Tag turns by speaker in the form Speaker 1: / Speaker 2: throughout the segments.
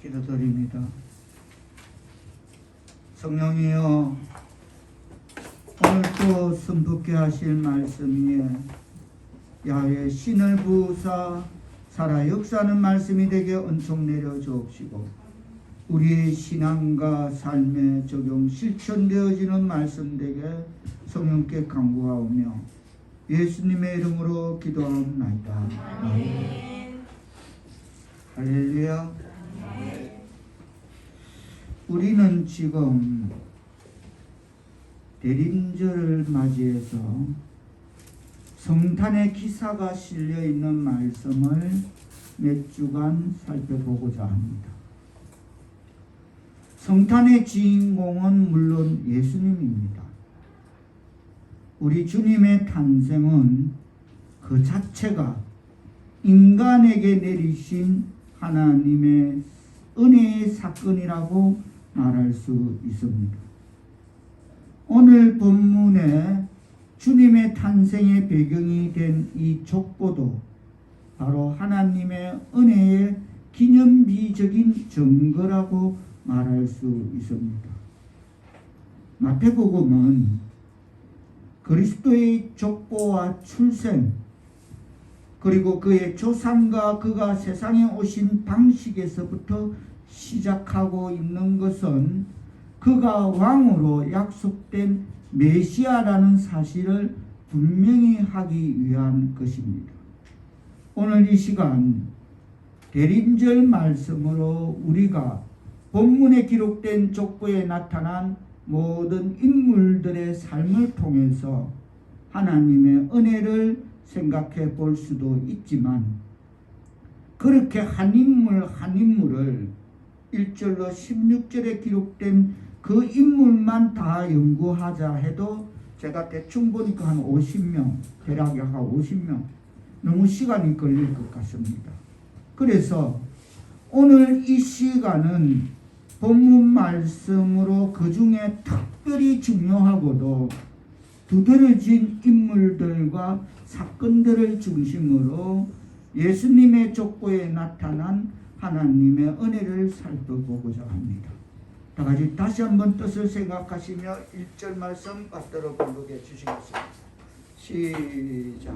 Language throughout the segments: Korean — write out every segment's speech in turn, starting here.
Speaker 1: 기도드립니다. 성령이여, 오늘 또 선포케 하실 말씀 위에 야훼 신을 부으사 살아 역사하는 말씀이 되게 은총 내려 주옵시고, 우리의 신앙과 삶에 적용 실천되어지는 말씀 되게 성령께 간구하오며 예수님의 이름으로 기도하옵나이다. 아멘. 할렐루야. 우리는 지금 대림절을 맞이해서 성탄의 기사가 실려 있는 말씀을 몇 주간 살펴보고자 합니다. 성탄의 주인공은 물론 예수님입니다. 우리 주님의 탄생은 그 자체가 인간에게 내리신 하나님의 은혜의 사건이라고 말할 수 있습니다. 오늘 본문에 주님의 탄생의 배경이 된 이 족보도 바로 하나님의 은혜의 기념비적인 증거라고 말할 수 있습니다. 마태복음은 그리스도의 족보와 출생, 그리고 그의 조상과 그가 세상에 오신 방식에서부터 시작하고 있는 것은 그가 왕으로 약속된 메시아라는 사실을 분명히 하기 위한 것입니다. 오늘 이 시간 대림절 말씀으로 우리가 본문에 기록된 족보에 나타난 모든 인물들의 삶을 통해서 하나님의 은혜를 생각해 볼 수도 있지만, 그렇게 한 인물 한 인물을 1절로 16절에 기록된 그 인물만 다 연구하자 해도 제가 대충 보니까 한 50명, 대략 약 50명, 너무 시간이 걸릴 것 같습니다. 그래서 오늘 이 시간은 본문 말씀으로 그 중에 특별히 중요하고도 두드러진 인물들과 사건들을 중심으로 예수님의 족보에 나타난 하나님의 은혜를 살펴보고자 합니다. 다 같이 다시 한번 뜻을 생각하시며 1절 말씀 받들어 공독해 주시겠습니다. 시작.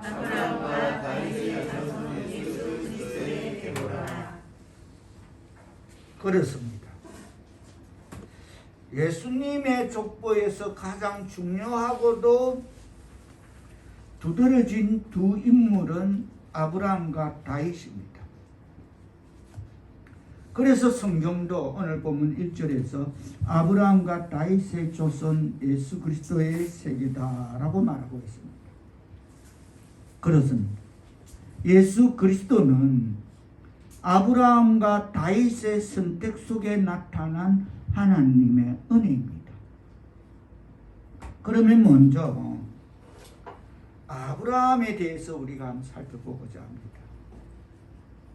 Speaker 1: 아브라함과 다윗의 자손 예수 그리스도의 계보라. 그렇습니다. 예수님의 족보에서 가장 중요하고도 두드러진 두 인물은 아브라함과 다윗입니다. 그래서 성경도 오늘 본문 1절에서 아브라함과 다윗의 조선 예수 그리스도의 세계다라고 말하고 있습니다. 그렇습니다. 예수 그리스도는 아브라함과 다윗의 선택 속에 나타난 하나님의 은혜입니다. 그러면 먼저 아브라함에 대해서 우리가 한번 살펴보고자 합니다.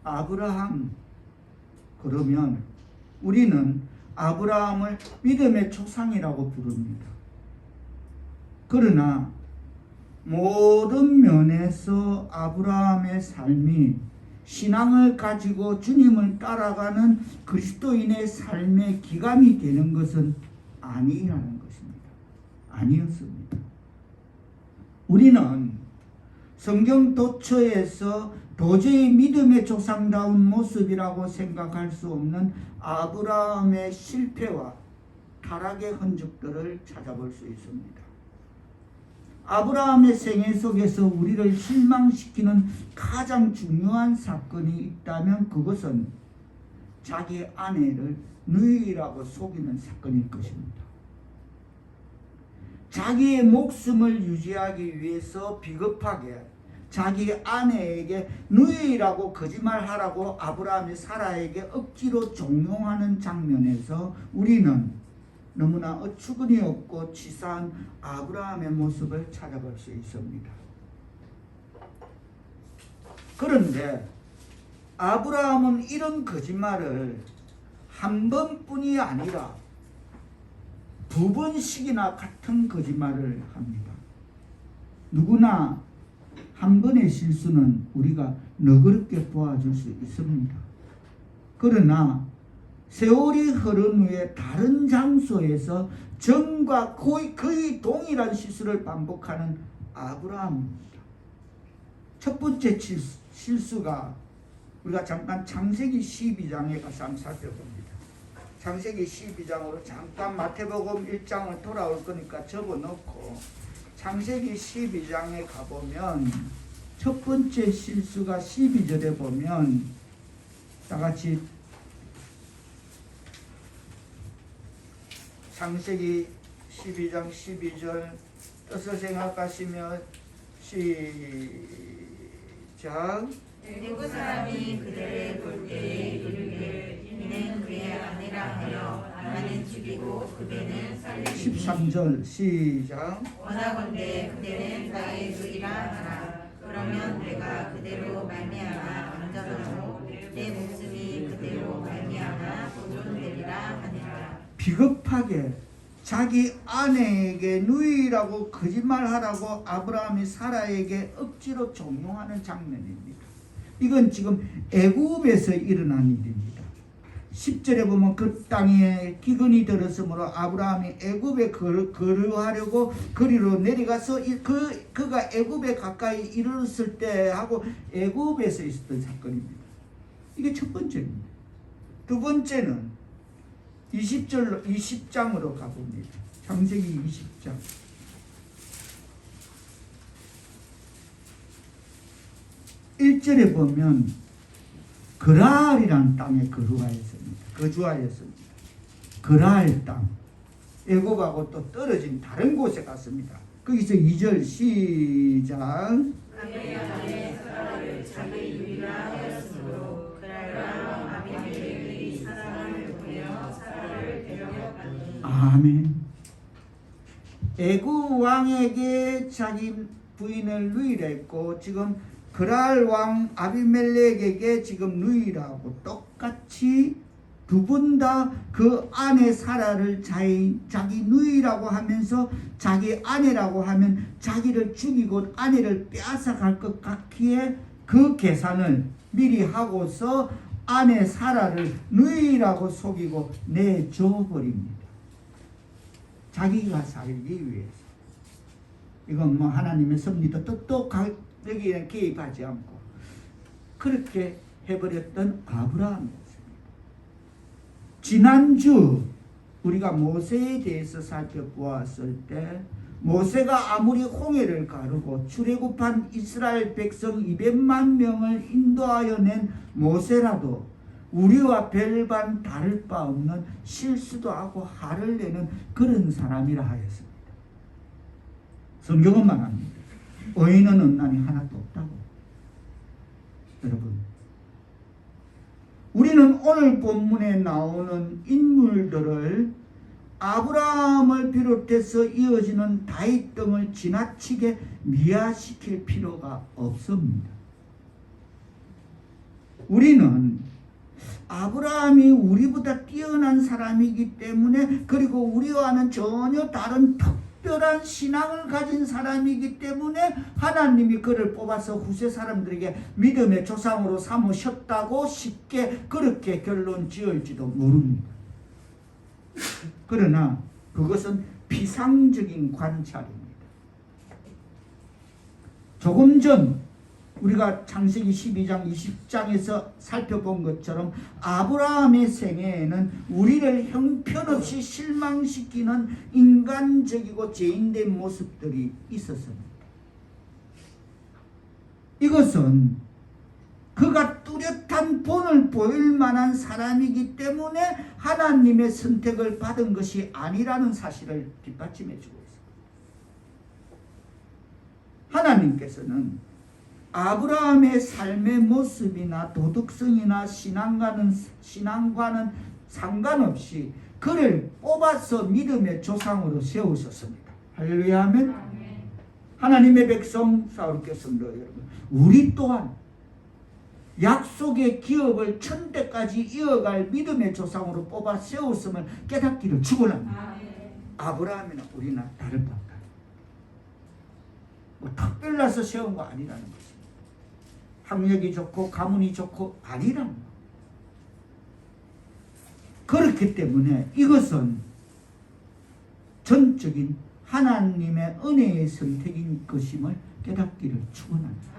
Speaker 1: 아브라함, 그러면 우리는 아브라함을 믿음의 조상이라고 부릅니다. 그러나 모든 면에서 아브라함의 삶이 신앙을 가지고 주님을 따라가는 그리스도인의 삶의 기감이 되는 것은 아니라는 것입니다. 아니었습니다. 우리는 성경 도처에서 도저히 믿음의 조상다운 모습이라고 생각할 수 없는 아브라함의 실패와 타락의 흔적들을 찾아볼 수 있습니다. 아브라함의 생애 속에서 우리를 실망시키는 가장 중요한 사건이 있다면 그것은 자기 아내를 누이라고 속이는 사건일 것입니다. 자기의 목숨을 유지하기 위해서 비겁하게 자기 아내에게 누이라고 거짓말하라고 아브라함이 사라에게 억지로 종용하는 장면에서 우리는 너무나 어처구니 없고 치사한 아브라함의 모습을 찾아볼 수 있습니다. 그런데 아브라함은 이런 거짓말을 한 번뿐이 아니라 두 번씩이나 같은 거짓말을 합니다. 누구나 한 번의 실수는 우리가 너그럽게 도와줄 수 있습니다. 그러나 세월이 흐른 후에 다른 장소에서 전과 거의 동일한 실수를 반복하는 아브라함입니다. 첫 번째 실수가 우리가 잠깐 창세기 12장에 가서 한번 살펴봅니다. 창세기 12장으로 잠깐 마태복음 1장을 돌아올 거니까 접어놓고 창세기 12장에 가보면 첫 번째 실수가 12절에 보면 다 같이 창세기 12장 12절 뜻을 생각하시며 시작.
Speaker 2: 애굽 사람이 그들을 볼 때에 이르되 이는 그의 아내라 하여 아내는 죽이고 그 배는 살리니
Speaker 1: 13절 시작.
Speaker 2: 원하건대 그대는 나의 누이라 하라. 그러면 내가 그대로 말미암아 안전하고 내 목숨이 그대로 말미암아 보존되리라 하니라.
Speaker 1: 비겁하게 자기 아내에게 누이라고 거짓말하라고 아브라함이 사라에게 억지로 종용하는 장면입니다. 이건 지금 애굽에서 일어난 일입니다. 10절에 보면 그 땅에 기근이 들었으므로 아브라함이 애굽에 거류하려고 거리로 내려가서 그가 애굽에 가까이 이르렀을 때 하고 애굽에서 있었던 사건입니다. 이게 첫 번째입니다. 두 번째는 20장으로 가봅니다. 창세기 20장. 1절에 보면 그랄이라는 땅에 거주하였습니다. 그랄 땅. 애굽하고 또 떨어진 다른 곳에 갔습니다. 거기서 2절 시작.
Speaker 2: 아브라함의 사라를 자기 유이라 하였으므로 그랄과 아비멜렉이 사람을 보내어 사라를 데려갔더니
Speaker 1: 아멘. 애굽 왕에게 자기 부인을 누이라 했고 지금 그랄 왕 아비멜렉에게 지금 누이라고 똑같이 두 분 다 그 아내 사라를 자기 누이라고 하면서 자기 아내라고 하면 자기를 죽이고 아내를 빼앗아갈 것 같기에 그 계산을 미리 하고서 아내 사라를 누이라고 속이고 내줘버립니다. 자기가 살기 위해서. 이건 뭐 하나님의 섭리도 뜻도 여기에 개입하지 않고 그렇게 해버렸던 아브라함이었습니다. 지난주 우리가 모세에 대해서 살펴보았을 때 모세가 아무리 홍해를 가르고 출애굽한 이스라엘 백성 200만 명을 인도하여 낸 모세라도 우리와 별반 다를 바 없는 실수도 하고 화를 내는 그런 사람이라 하였습니다. 성경은 말합니다. 의인은 없나니 하나도 없다고. 여러분, 우리는 오늘 본문에 나오는 인물들을 아브라함을 비롯해서 이어지는 다윗 등을 지나치게 미화시킬 필요가 없습니다. 우리는 아브라함이 우리보다 뛰어난 사람이기 때문에 그리고 우리와는 전혀 다른 특별한 신앙을 가진 사람이기 때문에 하나님이 그를 뽑아서 후세 사람들에게 믿음의 조상으로 삼으셨다고 쉽게 그렇게 결론 지을지도 모릅니다. 그러나 그것은 피상적인 관찰입니다. 조금 전 우리가 창세기 12장 20장에서 살펴본 것처럼 아브라함의 생애에는 우리를 형편없이 실망시키는 인간적이고 죄인된 모습들이 있었습니다. 이것은 그가 뚜렷한 본을 보일 만한 사람이기 때문에 하나님의 선택을 받은 것이 아니라는 사실을 뒷받침해 주고 있습니다. 하나님께서는 아브라함의 삶의 모습이나 도덕성이나 신앙과는 상관없이 그를 뽑아서 믿음의 조상으로 세우셨습니다. 할렐루야 하면 하나님의 백성 사울교 성도 여러분, 우리 또한 약속의 기업을 천대까지 이어갈 믿음의 조상으로 뽑아 세웠음을 깨닫기를 축원합니다. 아브라함이나 우리나 다를 바 없다. 뭐 특별나서 세운 거 아니라는 것입니다. 학력이 좋고 가문이 좋고 아니란 거. 그렇기 때문에 이것은 전적인 하나님의 은혜의 선택인 것임을 깨닫기를 축원합니다.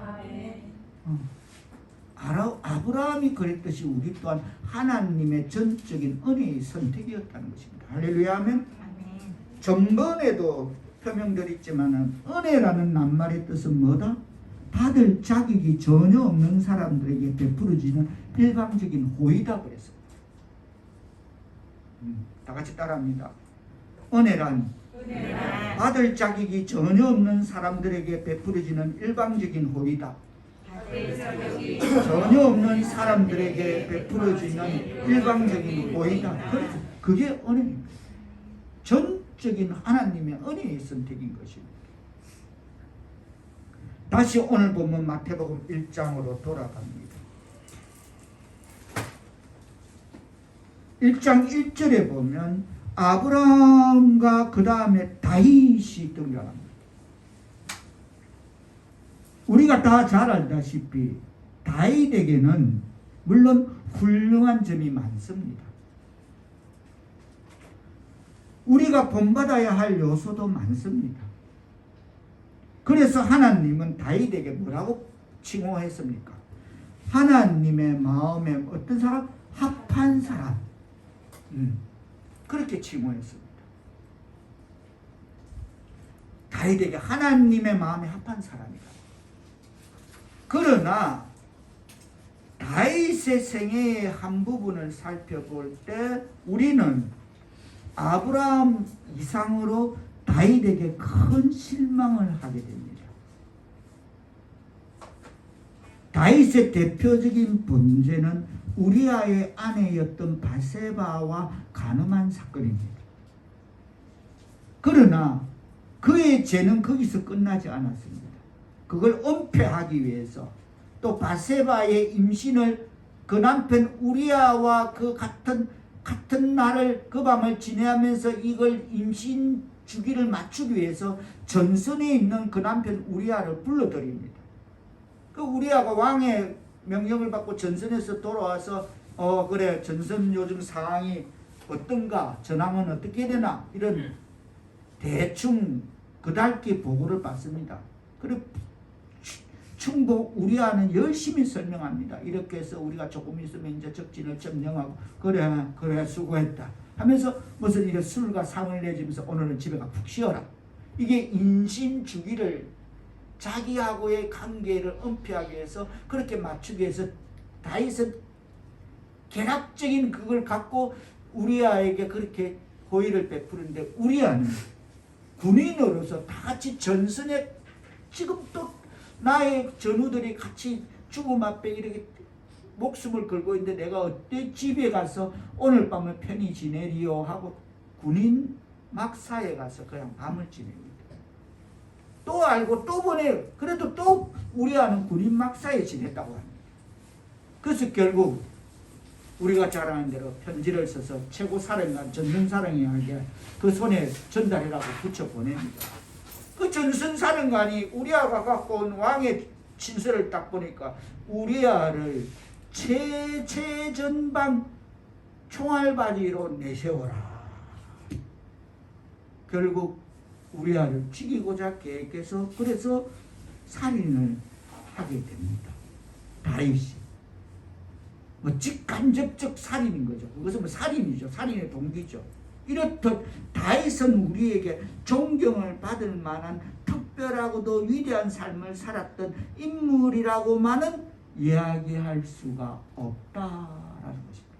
Speaker 1: 아브라함이 그랬듯이 우리 또한 하나님의 전적인 은혜의 선택이었다는 것입니다. 할렐루야 아멘. 전번에도 표명드렸지만 은혜라는 낱말의 뜻은 뭐다? 받을 자격이 전혀 없는 사람들에게 베풀어지는 일방적인 호의다 그랬습니다. 다 같이 따라합니다. 은혜란 받을 자격이 전혀 없는 사람들에게 베풀어지는 일방적인 호의다. 전혀 없는 사람들에게 베풀어지는 일방적인 호의다. 그렇죠. 그게 은혜입니다. 전적인 하나님의 은혜의 선택인 것입니다. 다시 오늘 보면 마태복음 1장으로 돌아갑니다. 1장 1절에 보면 아브라함과 그 다음에 다윗이 등장합니다. 우리가 다 잘 알다시피 다윗에게는 물론 훌륭한 점이 많습니다. 우리가 본받아야 할 요소도 많습니다. 그래서 하나님은 다윗에게 뭐라고 칭호했습니까? 하나님의 마음에 어떤 사람? 합한 사람. 그렇게 칭호했습니다. 다윗에게 하나님의 마음에 합한 사람이다. 그러나 다윗의 생애의 한 부분을 살펴볼 때 우리는 아브라함 이상으로 다윗에게 큰 실망을 하게 됩니다. 다윗의 대표적인 범죄는 우리아의 아내였던 바세바와 간음한 사건입니다. 그러나 그의 죄는 거기서 끝나지 않았습니다. 그걸 은폐하기 위해서 또 바세바의 임신을 그 남편 우리아와 그 같은 날을 그 밤을 지내면서 이걸 임신 주기를 맞추기 위해서 전선에 있는 그 남편 우리아를 불러들입니다. 그 우리아가 왕의 명령을 받고 전선에서 돌아와서 그래 전선 요즘 상황이 어떤가, 전황은 어떻게 되나 이런 대충 그달기 보고를 받습니다. 그리고 충복 우리아는 열심히 설명합니다. 이렇게 해서 우리가 조금 있으면 이제 적진을 점령하고 그래 수고했다 하면서 무슨 이런 술과 상을 내주면서 오늘은 집에 가 푹 쉬어라. 이게 인신 주기를 자기하고의 관계를 은폐하기 위해서 그렇게 맞추기 위해서 다윗은 계략적인 그걸 갖고 우리아에게 그렇게 호의를 베푸는데 우리아는 군인으로서 다 같이 전선에 지금 또 나의 전우들이 같이 죽음 앞에 이렇게 목숨을 걸고 있는데 내가 어때 집에 가서 오늘 밤을 편히 지내리요 하고 군인 막사에 가서 그냥 밤을 지냅니다. 또 알고 또 보내요. 그래도 또 우리아는 군인 막사에 지냈다고 합니다. 그래서 결국 우리가 잘 아는 대로 편지를 써서 최고 사령관 전선사령관에게 그 손에 전달해라고 붙여 보냅니다. 그 전선사령관이 우리아가 갖고 온 왕의 친서를 딱 보니까 우리아를 최전방 총알바지로 내세워라. 결국 우리아를 죽이고자 계획해서 그래서 살인을 하게 됩니다. 다윗이 직간접적 살인인 거죠. 그것은 살인이죠. 살인의 동기죠. 이렇듯 다윗은 우리에게 존경을 받을 만한 특별하고도 위대한 삶을 살았던 인물이라고만은 이야기할 수가 없다라는 것입니다.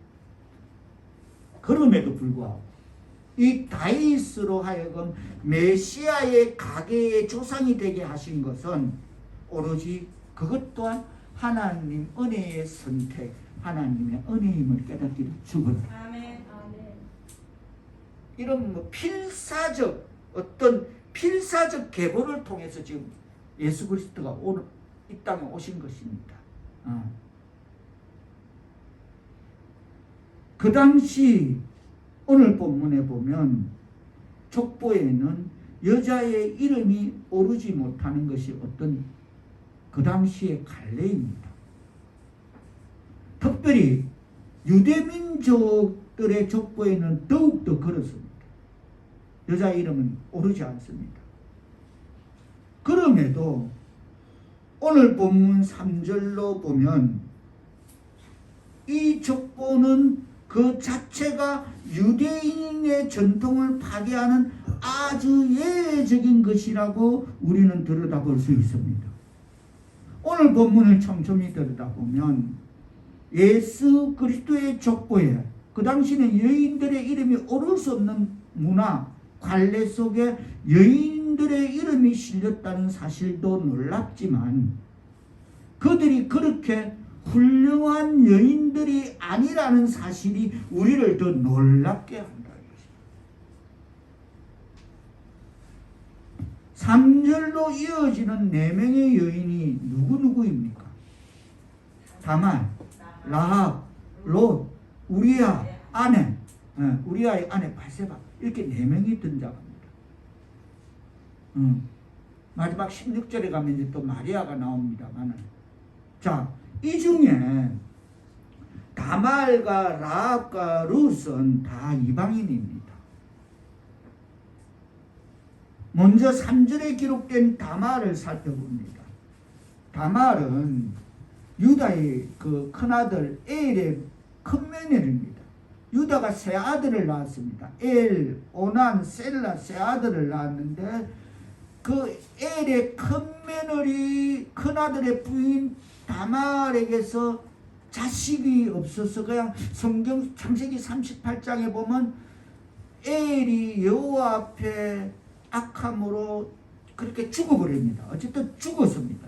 Speaker 1: 그럼에도 불구하고 이 다윗으로 하여금 메시아의 가계의 조상이 되게 하신 것은 오로지 그것 또한 하나님 은혜의 선택, 하나님의 은혜임을 깨닫기를 축원합니다. 이런 필사적 어떤 필사적 계보를 통해서 지금 예수 그리스도가 오늘 이 땅에 오신 것입니다. 그 당시 오늘 본문에 보면 족보에는 여자의 이름이 오르지 못하는 것이 어떤 그 당시의 관례입니다. 특별히 유대민족들의 족보에는 더욱더 그렇습니다. 여자 이름은 오르지 않습니다. 그럼에도 오늘 본문 3절로 보면 이 족보는 그 자체가 유대인의 전통을 파괴하는 아주 예외적인 것이라고 우리는 들여다볼 수 있습니다. 오늘 본문을 촘촘히 들여다보면 예수 그리스도의 족보에 그 당시는 여인들의 이름이 오를 수 없는 문화, 관례 속에 여인들의 이름이 실렸다는 사실도 놀랍지만 그들이 그렇게 훌륭한 여인들이 아니라는 사실이 우리를 더 놀랍게 한다는 것입니다. 3절로 이어지는 4명의 여인이 누구누구입니까? 다말, 라합, 롯, 우리아 아내, 우리아의 아내 바세바, 이렇게 4명이 등장합니다. 마지막 16절에 가면 이제 또 마리아가 나옵니다만, 자, 이 중에 다말과 라합과 룻은 다 이방인입니다. 먼저 3절에 기록된 다말을 살펴봅니다. 다말은 유다의 그 큰아들 엘의 큰 며느리입니다. 유다가 세 아들을 낳았습니다. 엘, 오난, 셀라 세 아들을 낳았는데 그 엘의 큰 며느리 큰아들의 부인 다말에게서 자식이 없어서 그냥 성경 창세기 38장에 보면 엘이 여호와 앞에 악함으로 그렇게 죽어버립니다. 어쨌든 죽었습니다.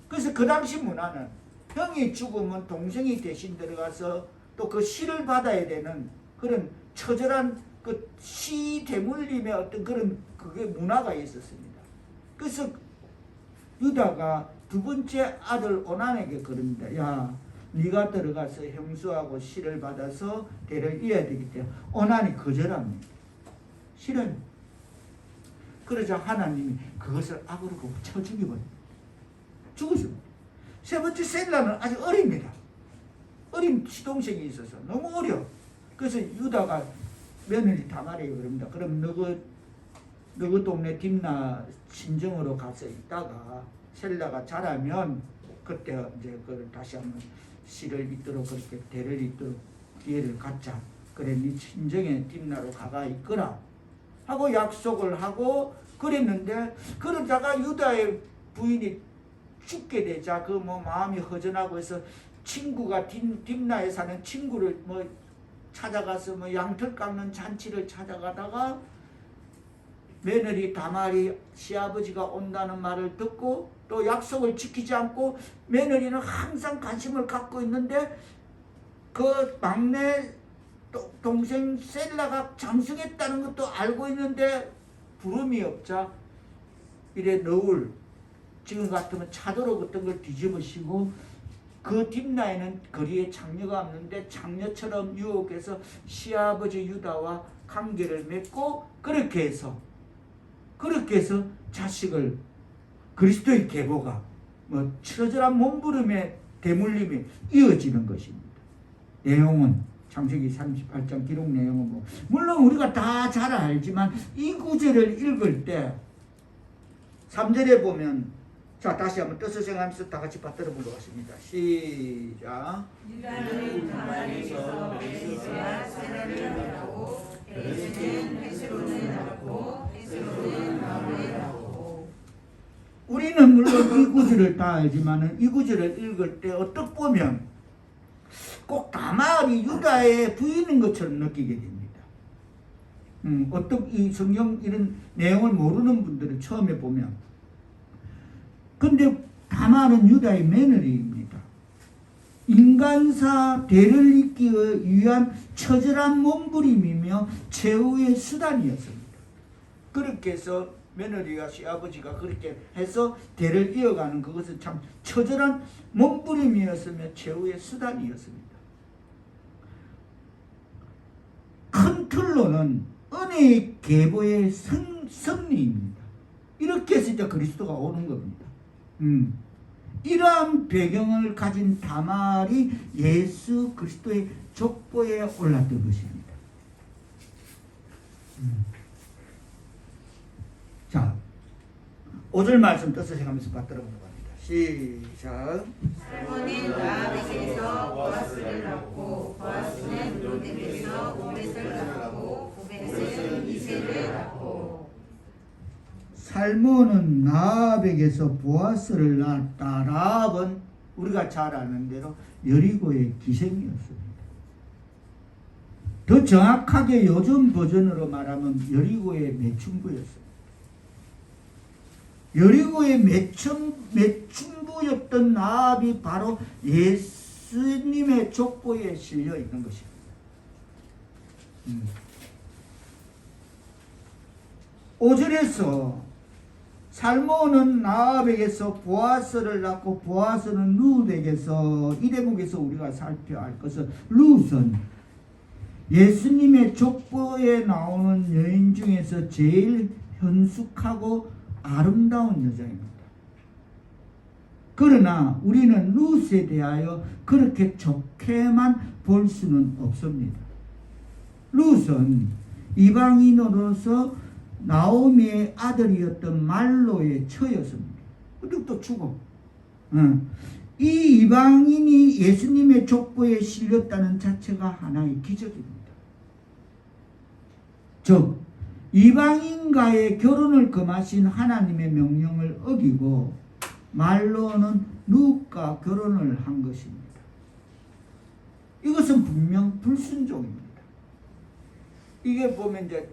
Speaker 1: 그래서 그 당시 문화는 형이 죽으면 동생이 대신 들어가서 또 그 시를 받아야 되는 그런 처절한 그 시 대물림의 어떤 그런 그게 문화가 있었습니다. 그래서 유다가 두 번째 아들 오난에게 그럽니다. 야, 네가 들어가서 형수하고 시를 받아서 대를 이어야 되기 때문에 오난이 거절합니다. 싫어요. 그러자 하나님이 그것을 악으로 쳐 죽여버립니다. 죽었습니다. 세 번째 셀라는 아직 어립니다. 어린 시동생이 있어서 너무 어려. 그래서 유다가 며느리 다말에게 그럽니다. 그럼 너그 동네 딥나 친정으로 가서 있다가 셀라가 자라면 그때 이제 그걸 다시 한번 씨를 잇도록 그렇게 대를 잇도록 기회를 갖자. 그래 네 친정에 딥나로 가가 있거라 하고 약속을 하고 그랬는데, 그러다가 유다의 부인이 죽게 되자 그 뭐 마음이 허전하고 해서 친구가 딥나에 사는 친구를 뭐 찾아가서 뭐 양털 깎는 잔치를 찾아가다가 며느리 다말이 시아버지가 온다는 말을 듣고 또 약속을 지키지 않고 며느리는 항상 관심을 갖고 있는데 그 막내 동생 셀라가 장성했다는 것도 알고 있는데 부름이 없자 이래 너울 지금 같으면 차도로 어떤 걸 뒤집으시고 그 딥나에는 거리에 장녀가 없는데 장녀처럼 유혹해서 시아버지 유다와 관계를 맺고 그렇게 해서 자식을 그리스도의 계보가 뭐 처절한 몸부림의 대물림이 이어지는 것입니다. 내용은 창세기 38장 기록 내용은 뭐 물론 우리가 다 잘 알지만 이 구절을 읽을 때 3절에 보면 자 다시 한번 뜻을 생각하면서 다 같이 받들어 보도록 하겠습니다. 시작.
Speaker 2: 유다는 다말에서 베레스와 셀라를 낳고 베레스는 헤스론을 낳고 헤스론은 마므를 낳고.
Speaker 1: 우리는 물론 이 구절을 다 알지만은 이 구절을 읽을 때 어떻게 보면 꼭 다말이 유다의 부인인 것처럼 느끼게 됩니다. 어떤 이 성경 이런 내용을 모르는 분들은 처음에 보면 근데 다말은 유다의 며느리입니다. 인간사 대를 잇기 위한 처절한 몸부림이며 최후의 수단이었습니다. 그렇게 해서 며느리가 시아버지가 그렇게 해서 대를 이어가는 그것은 참 처절한 몸부림이었으며 최후의 수단이었습니다. 큰 틀로는 은혜의 계보의 승리입니다. 이렇게 해서 이제 그리스도가 오는 겁니다. 이러한 배경을 가진 다말이 예수 그리스도의 족보에 올랐던 것입니다. 자, 5절 말씀 떠서 생각하면서 받들어 보는 겁니다. 시작.
Speaker 2: 살몬은 라합에게서 보아스를 낳고 보아스는 롯에게서 오벳을 낳고 오벳은 이새를 낳고
Speaker 1: 살몬은 라합에게서 보아스를 낳았다. 라합은 우리가 잘 아는 대로 여리고의 기생이었습니다. 더 정확하게 요즘 버전으로 말하면 여리고의 매춘부였습니다. 여리고의 매춘부였던 라합이 바로 예수님의 족보에 실려 있는 것입니다. 5절에서 살몬은 라합에게서 보아스를 낳고 보아스는 룻에게서, 이 대목에서 우리가 살펴야 할 것은 룻은 예수님의 족보에 나오는 여인 중에서 제일 현숙하고 아름다운 여자입니다. 그러나 우리는 룻에 대하여 그렇게 좋게만 볼 수는 없습니다. 룻은 이방인으로서 나오미의 아들이었던 말로의 처였습니다. 그리고 또 죽어. 이 이방인이 예수님의 족보에 실렸다는 자체가 하나의 기적입니다. 즉 이방인과의 결혼을 금하신 하나님의 명령을 어기고 말로는 룻과 결혼을 한 것입니다. 이것은 분명 불순종입니다. 이게 보면 이제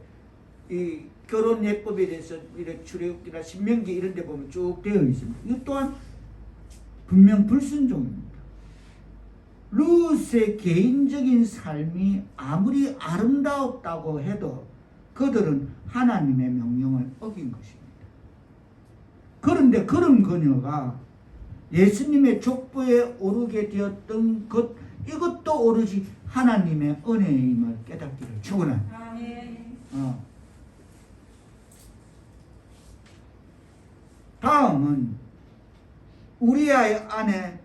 Speaker 1: 이 결혼 예법에 대해서 이렇게 출애굽기나 신명기 이런 데 보면 쭉 되어 있습니다. 이것 또한 분명 불순종입니다. 룻의 개인적인 삶이 아무리 아름다웠다고 해도 그들은 하나님의 명령을 어긴 것입니다. 그런데 그런 그녀가 예수님의 족보에 오르게 되었던 것, 이것도 오로지 하나님의 은혜임을 깨닫기를 축원합니다. 다음은 우리아의 아내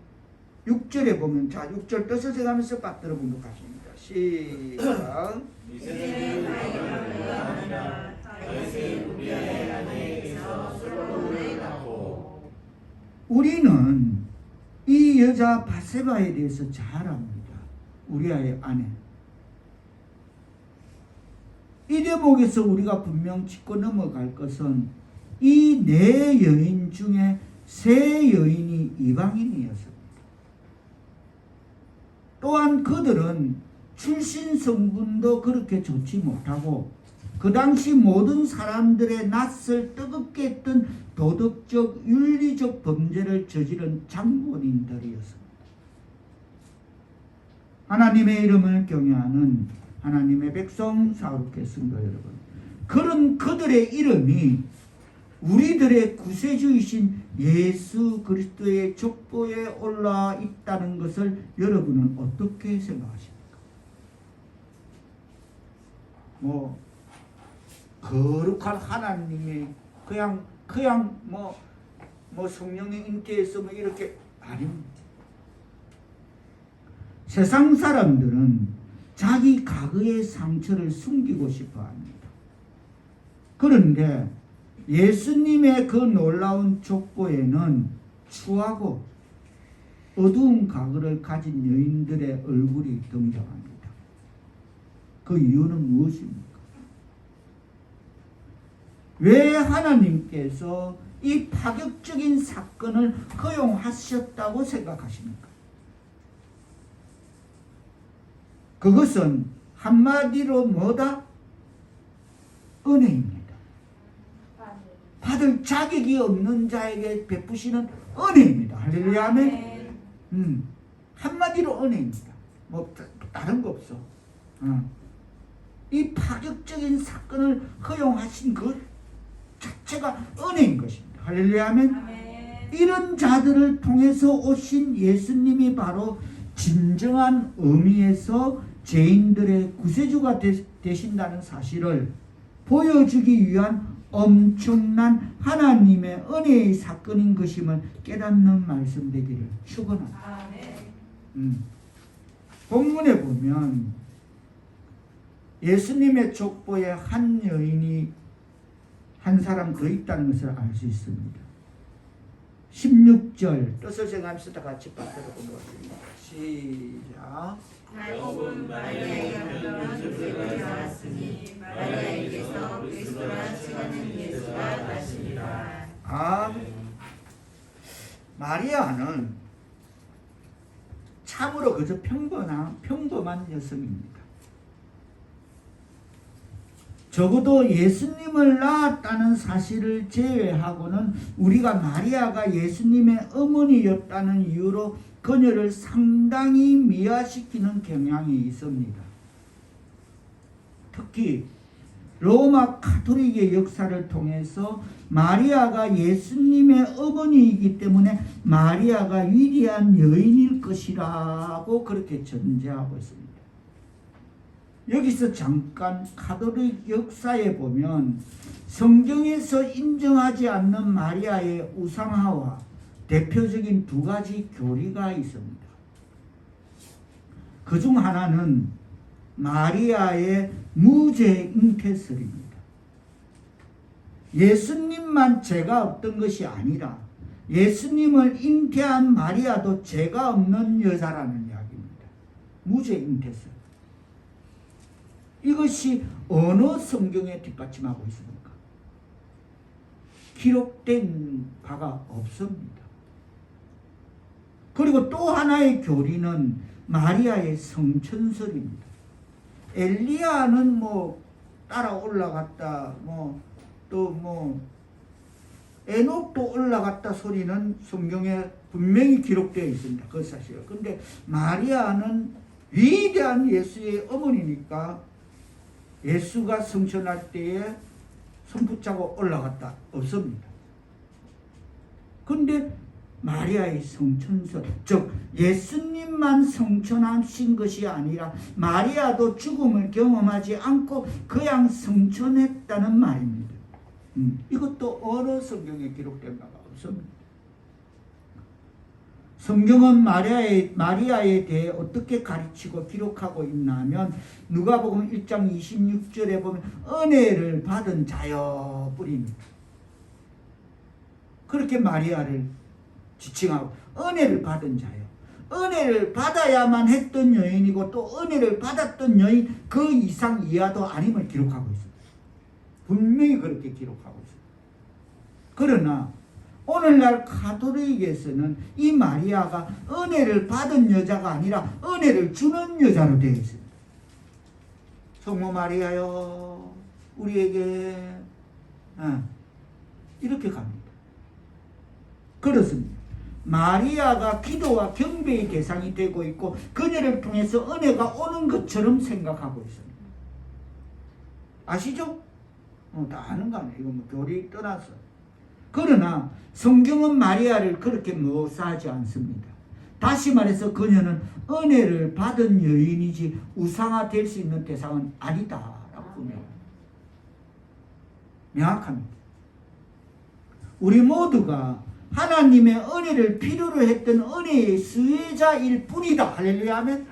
Speaker 1: 6절에 보면, 자 6절 떠서 가면서 받들어 보도록 하십니다. 시작.
Speaker 2: 이새는 다윗을 낳으니라. 다윗은 우리아의 아내에게서 솔로몬을 낳고.
Speaker 1: 우리는 이 여자 바세바에 대해서 잘 압니다. 우리아의 아내. 이 대목에서 우리가 분명 짚고 넘어갈 것은 이 네 여인 중에 세 여인이 이방인이었습니다. 또한 그들은 출신 성분도 그렇게 좋지 못하고 그 당시 모든 사람들의 낯을 뜨겁게 했던 도덕적 윤리적 범죄를 저지른 장본인들이었습니다. 하나님의 이름을 경외하는 하나님의 백성 사울의 성도 여러분, 그런 그들의 이름이 우리들의 구세주이신 예수 그리스도의 족보에 올라 있다는 것을 여러분은 어떻게 생각하십니까? 뭐 거룩한 하나님이 그냥 뭐 성령의 잉태에서 뭐 이렇게 아닙니다. 세상 사람들은 자기 과거의 상처를 숨기고 싶어 합니다. 그런데 예수님의 그 놀라운 족보에는 추하고 어두운 과거를 가진 여인들의 얼굴이 등장합니다. 그 이유는 무엇입니까? 왜 하나님께서 이 파격적인 사건을 허용하셨다고 생각하십니까? 그것은 한마디로 뭐다? 은혜입니다. 받을 자격이 없는 자에게 베푸시는 은혜입니다. 할렐루야, 아멘. 한마디로 은혜입니다. 뭐 다른 거 없어. 이 파격적인 사건을 허용하신 그 자체가 은혜인 것입니다. 할렐루야, 아멘. 이런 자들을 통해서 오신 예수님이 바로 진정한 의미에서 죄인들의 구세주가 되신다는 사실을 보여주기 위한 엄청난 하나님의 은혜의 사건인 것임을 깨닫는 말씀 되기를 축원합니다. 본문에 보면 예수님의 족보에 한 여인이 한 사람 더 있다는 것을 알 수 있습니다. 16절 뜻을 생각하면서 다 같이 받들어 보겠습니다. 시작.
Speaker 2: 야곱은 마리아의 병은 그에게 나왔으니 마리아에게서 그리스도라 칭하는 예수가 나시니라.
Speaker 1: 마리아는 참으로 그저 평범한 여성입니다. 적어도 예수님을 낳았다는 사실을 제외하고는 우리가 마리아가 예수님의 어머니였다는 이유로 그녀를 상당히 미화시키는 경향이 있습니다. 특히 로마 가톨릭의 역사를 통해서 마리아가 예수님의 어머니이기 때문에 마리아가 위대한 여인일 것이라고 그렇게 전제하고 있습니다. 여기서 잠깐 가톨릭 역사에 보면 성경에서 인정하지 않는 마리아의 우상화와 대표적인 두 가지 교리가 있습니다. 그 중 하나는 마리아의 무죄 잉태설입니다. 예수님만 죄가 없던 것이 아니라 예수님을 잉태한 마리아도 죄가 없는 여자라는 이야기입니다. 무죄 잉태설. 이것이 어느 성경에 뒷받침하고 있습니까? 기록된 바가 없습니다. 그리고 또 하나의 교리는 마리아의 성천설입니다. 엘리야는 따라 올라갔다, 에녹도 올라갔다 소리는 성경에 분명히 기록되어 있습니다. 그 사실은. 근데 마리아는 위대한 예수의 어머니니까 예수가 성천할 때에 손 붙잡고 올라갔다 없습니다. 근데 마리아의 성천설, 즉 예수님만 성천하신 것이 아니라 마리아도 죽음을 경험하지 않고 그냥 성천했다는 말입니다. 이것도 어느 성경에 기록된 바가 없습니다. 성경은 마리아에 대해 어떻게 가르치고 기록하고 있냐면 누가복음 1장 26절에 보면 은혜를 받은 자여 뿌립니다. 그렇게 마리아를 지칭하고 은혜를 받은 자요. 은혜를 받아야만 했던 여인이고 또 은혜를 받았던 여인 그 이상 이하도 아님을 기록하고 있습니다. 분명히 그렇게 기록하고 있습니다. 그러나 오늘날 가톨릭에서는 이 마리아가 은혜를 받은 여자가 아니라 은혜를 주는 여자로 되어 있습니다. 성모 마리아요 우리에게 이렇게 갑니다. 그렇습니다. 마리아가 기도와 경배의 대상이 되고 있고 그녀를 통해서 은혜가 오는 것처럼 생각하고 있습니다. 아시죠? 다 아는 거 아니에요. 이거 교리 떠나서. 그러나 성경은 마리아를 그렇게 묘사하지 않습니다. 다시 말해서 그녀는 은혜를 받은 여인이지 우상화될 수 있는 대상은 아니다라고 명확합니다. 우리 모두가 하나님의 은혜를 필요로 했던 은혜의 수혜자일 뿐이다. 할렐루야 하면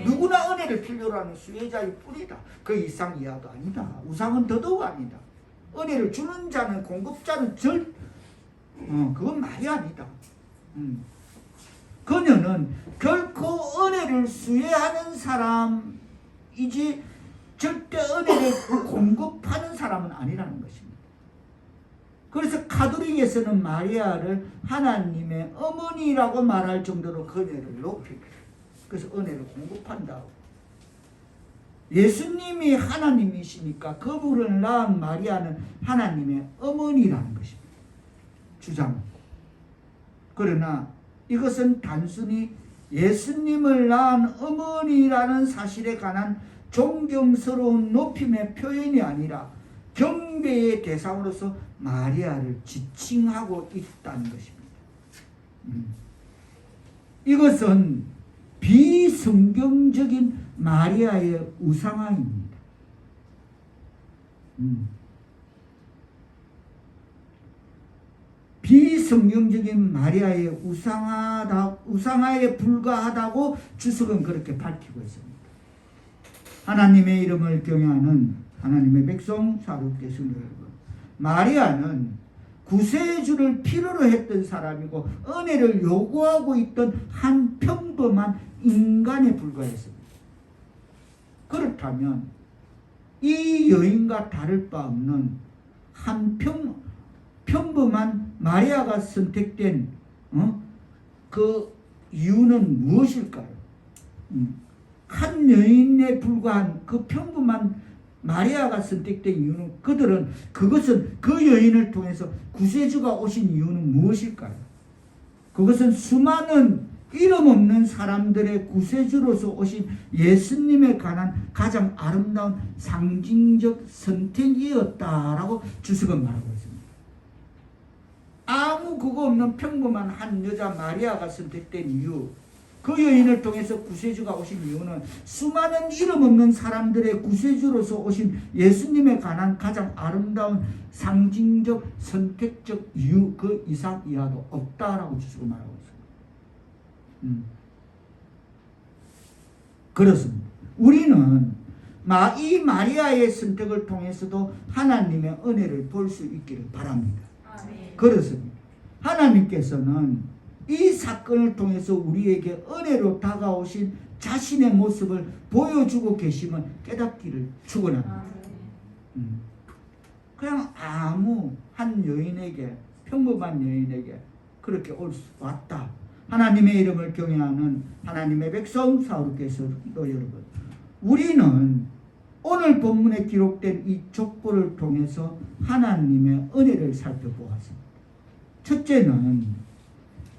Speaker 1: 누구나 은혜를 필요로 하는 수혜자일 뿐이다. 그 이상 이하도 아니다. 우상은 더더욱 아니다. 은혜를 주는 자는 공급자는 그건 말이 아니다. 그녀는 결코 은혜를 수혜하는 사람이지 절대 은혜를 공급하는 사람은 아니라는 것입니다. 그래서 가톨릭에서는 마리아를 하나님의 어머니라고 말할 정도로 그녀를 높입니다. 그래서 은혜를 공급한다고. 예수님이 하나님이시니까 그분을 낳은 마리아는 하나님의 어머니라는 것입니다. 주장. 그러나 이것은 단순히 예수님을 낳은 어머니라는 사실에 관한 존경스러운 높임의 표현이 아니라 경배의 대상으로서 마리아를 지칭하고 있다는 것입니다. 이것은 비성경적인 마리아의 우상화입니다. 비성경적인 마리아의 우상화에 불과하다고 주석은 그렇게 밝히고 있습니다. 하나님의 이름을 경외하는 하나님의 백성 사도계 성도 여러분, 마리아는 구세주를 필요로 했던 사람이고 은혜를 요구하고 있던 한 평범한 인간에 불과했습니다. 그렇다면 이 여인과 다를 바 없는 한 평범한 마리아가 선택된 그 이유는 무엇일까요? 한 여인에 불과한 그 평범한 마리아가 선택된 이유는 그것은 그 여인을 통해서 구세주가 오신 이유는 무엇일까요? 그것은 수많은 이름 없는 사람들의 구세주로서 오신 예수님에 관한 가장 아름다운 상징적 선택이었다라고 주석은 말하고 있습니다. 아무 그거 없는 평범한 한 여자 마리아가 선택된 이유, 그 여인을 통해서 구세주가 오신 이유는 수많은 이름 없는 사람들의 구세주로서 오신 예수님에 관한 가장 아름다운 상징적 선택적 이유 그 이상 이하도 없다라고 주석은 말하고 있습니다. 그렇습니다. 우리는 이 마리아의 선택을 통해서도 하나님의 은혜를 볼 수 있기를 바랍니다. 그렇습니다. 하나님께서는 이 사건을 통해서 우리에게 은혜로 다가오신 자신의 모습을 보여주고 계심을 깨닫기를 축원합니다. 그냥 아무 한 여인에게, 평범한 여인에게 그렇게 왔다. 하나님의 이름을 경외하는 하나님의 백성 사도계서도 여러분, 우리는 오늘 본문에 기록된 이 족보를 통해서 하나님의 은혜를 살펴보았습니다. 첫째는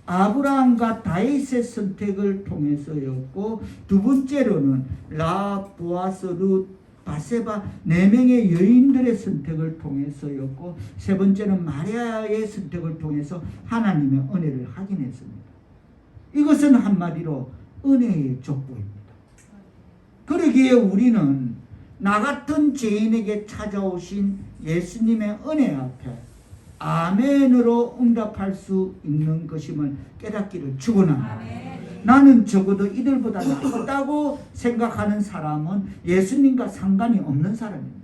Speaker 1: 아브라함과 다윗의 선택을 통해서였고, 두 번째로는 라합, 보아스, 룻, 바세바 4명의 여인들의 선택을 통해서였고, 세 번째는 마리아의 선택을 통해서 하나님의 은혜를 확인했습니다. 이것은 한마디로 은혜의 족보입니다. 그러기에 우리는 나 같은 죄인에게 찾아오신 예수님의 은혜 앞에 아멘으로 응답할 수 있는 것임을 깨닫기를 축원합니다. 나는 적어도 이들보다 낫다고 생각하는 사람은 예수님과 상관이 없는 사람입니다.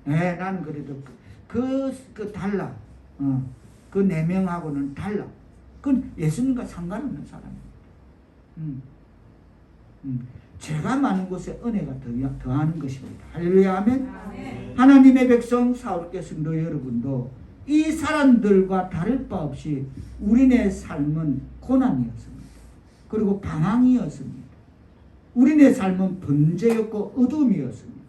Speaker 1: 나는 그래도 달라. 그 4명하고는 달라. 그건 예수님과 상관없는 사람입니다. 죄가 많은 곳에 은혜가 더하는 것입니다. 할렐루야, 아멘. 하나님의 백성 사도계 성도 여러분도 이 사람들과 다를 바 없이 우리네 삶은 고난이었습니다. 그리고 방황이었습니다. 우리네 삶은 번제였고 어둠이었습니다.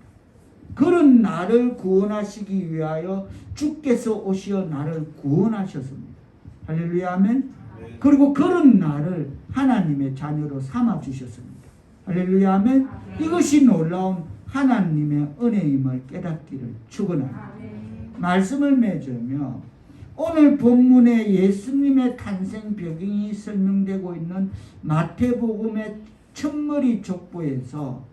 Speaker 1: 그런 나를 구원하시기 위하여 주께서 오시어 나를 구원하셨습니다. 할렐루야, 아멘. 그리고 그런 나를 하나님의 자녀로 삼아주셨습니다. 할렐루야, 아멘. 이것이 놀라운 하나님의 은혜임을 깨닫기를 축원합니다. 말씀을 맺으며 오늘 본문에 예수님의 탄생 배경이 설명되고 있는 마태복음의 첫머리 족보에서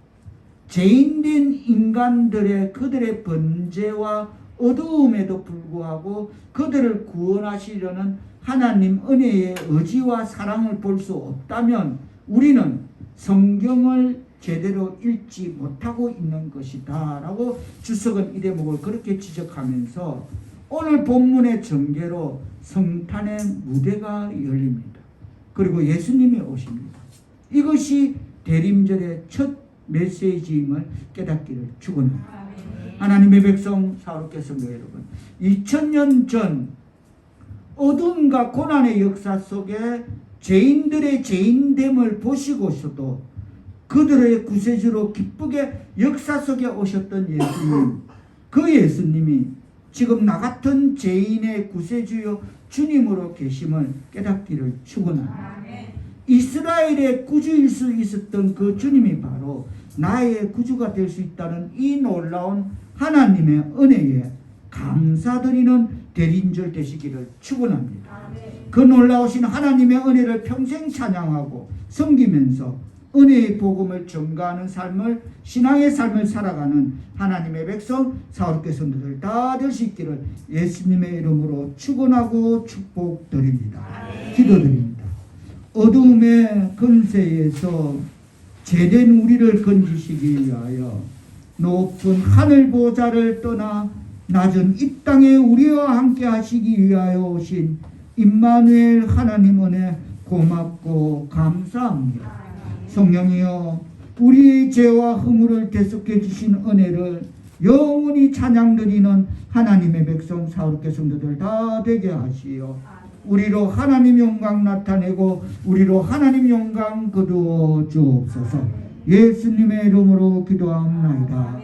Speaker 1: 죄인된 인간들의 그들의 번제와 어두움에도 불구하고 그들을 구원하시려는 하나님 은혜의 의지와 사랑을 볼 수 없다면 우리는 성경을 제대로 읽지 못하고 있는 것이다 라고 주석은 이 대목을 그렇게 지적하면서 오늘 본문의 전개로 성탄의 무대가 열립니다. 그리고 예수님이 오십니다. 이것이 대림절의 첫 메시지임을 깨닫기를 축원합니다. 하나님의 백성 사도계 성도 여러분, 2000년 전 어둠과 고난의 역사 속에 죄인들의 죄인됨을 보시고서도 그들의 구세주로 기쁘게 역사 속에 오셨던 예수님, 그 예수님이 지금 나 같은 죄인의 구세주요 주님으로 계심을 깨닫기를 축원합니다. 이스라엘의 구주일 수 있었던 그 주님이 바로 나의 구주가 될 수 있다는 이 놀라운 하나님의 은혜에 감사드리는 대림절 되시기를 축원합니다. 그 놀라우신 하나님의 은혜를 평생 찬양하고 섬기면서 은혜의 복음을 전가하는 삶을, 신앙의 삶을 살아가는 하나님의 백성 사울교회 성도들 다 될 수 있기를 예수님의 이름으로 축원하고 축복드립니다. 기도드립니다. 어두움의 근세에서 죄된 우리를 건지시기 위하여 높은 하늘 보좌를 떠나 낮은 이 땅에 우리와 함께 하시기 위하여 오신 임마누엘 하나님 은혜 고맙고 감사합니다. 성령이여, 우리의 죄와 허물을 대속해 주신 은혜를 영원히 찬양드리는 하나님의 백성 사울교회 성도들 다 되게 하시어 우리로 하나님 영광 나타내고 우리로 하나님 영광 거두어 주옵소서. 예수님의 이름으로 기도합니다.